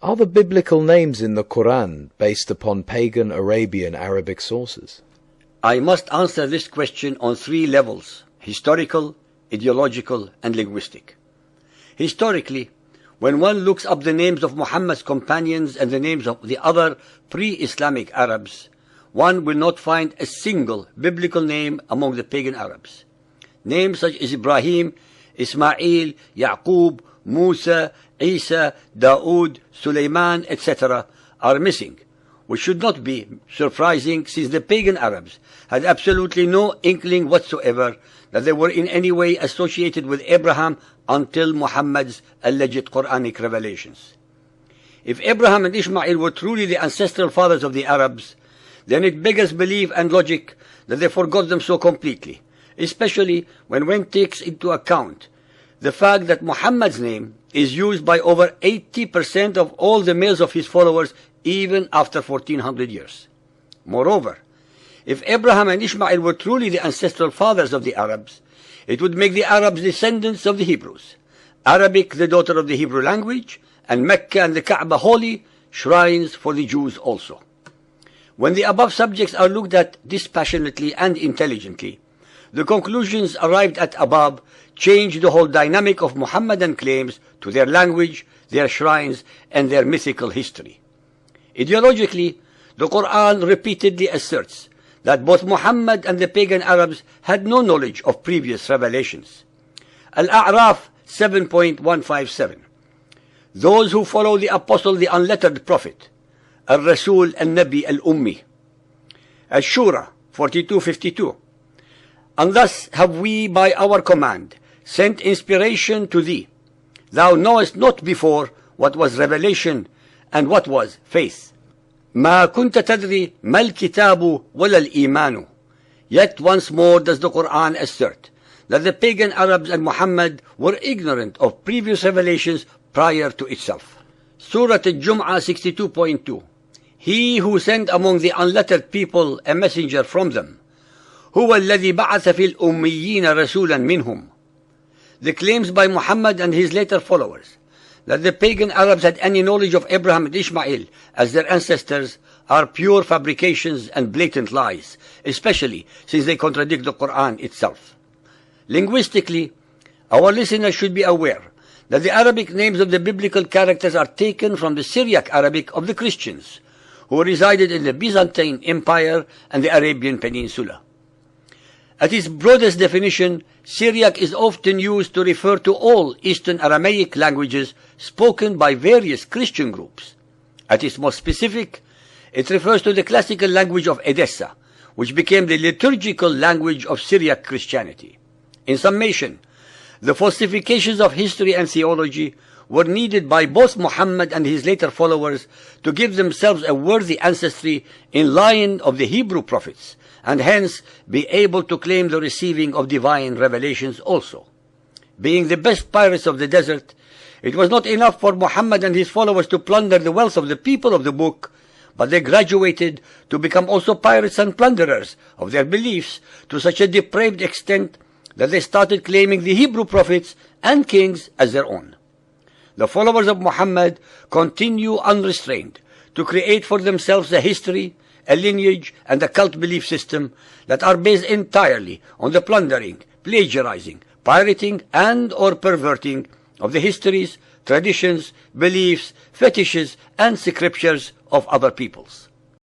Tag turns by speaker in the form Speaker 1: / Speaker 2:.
Speaker 1: Are the biblical names in the Quran based upon pagan Arabian Arabic sources?
Speaker 2: I must answer this question on three levels: historical, ideological, and linguistic. Historically, when one looks up the names of Muhammad's companions and the names of the other pre-Islamic Arabs, one will not find a single biblical name among the pagan Arabs. Names such as Ibrahim, Ismail, Yaqub, Musa, Isa, Dawood, Sulaiman, etc. are missing, which should not be surprising since the pagan Arabs had absolutely no inkling whatsoever that they were in any way associated with Abraham until Muhammad's alleged Quranic revelations. If Abraham and Ishmael were truly the ancestral fathers of the Arabs, then it beggars belief and logic that they forgot them so completely, especially when one takes into account the fact that Muhammad's name is used by over 80% of all the males of his followers even after 1400 years. Moreover, if Abraham and Ishmael were truly the ancestral fathers of the Arabs, it would make the Arabs descendants of the Hebrews, Arabic the daughter of the Hebrew language, and Mecca and the Kaaba holy, shrines for the Jews also. When the above subjects are looked at dispassionately and intelligently, the conclusions arrived at above change the whole dynamic of Muhammadan claims to their language, their shrines, and their mythical history. Ideologically, the Quran repeatedly asserts that both Muhammad and the pagan Arabs had no knowledge of previous revelations. Al-A'raf 7.157. Those who follow the Apostle, the unlettered Prophet, Al-Rasul Al-Nabi Al-Ummi. Ash-Shura 42:52. And thus have we by our command sent inspiration to thee. Thou knowest not before what was revelation and what was faith. ما كنت تدري ما الكتاب ولا الإيمان. Yet once more does the Quran assert that the pagan Arabs and Muhammad were ignorant of previous revelations prior to itself. Surah Al-Jum'ah 62.2. He who sent among the unlettered people a messenger from them, هو الذي بعث في الأميين رسولا منهم. The claims by Muhammad and his later followers that the pagan Arabs had any knowledge of Abraham and Ishmael as their ancestors are pure fabrications and blatant lies, especially since they contradict the Quran itself. Linguistically, our listeners should be aware that the Arabic names of the biblical characters are taken from the Syriac Arabic of the Christians, who resided in the Byzantine Empire and the Arabian Peninsula. At its broadest definition, Syriac is often used to refer to all Eastern Aramaic languages spoken by various Christian groups. At its most specific, it refers to the classical language of Edessa, which became the liturgical language of Syriac Christianity. In summation, the falsifications of history and theology were needed by both Muhammad and his later followers to give themselves a worthy ancestry in line of the Hebrew prophets, and hence be able to claim the receiving of divine revelations also. Being the best pirates of the desert, it was not enough for Muhammad and his followers to plunder the wealth of the people of the book, but they graduated to become also pirates and plunderers of their beliefs to such a depraved extent that they started claiming the Hebrew prophets and kings as their own. The followers of Muhammad continue unrestrained to create for themselves a history, a lineage, and a cult belief system that are based entirely on the plundering, plagiarizing, pirating, and or perverting of the histories, traditions, beliefs, fetishes, and scriptures of other peoples.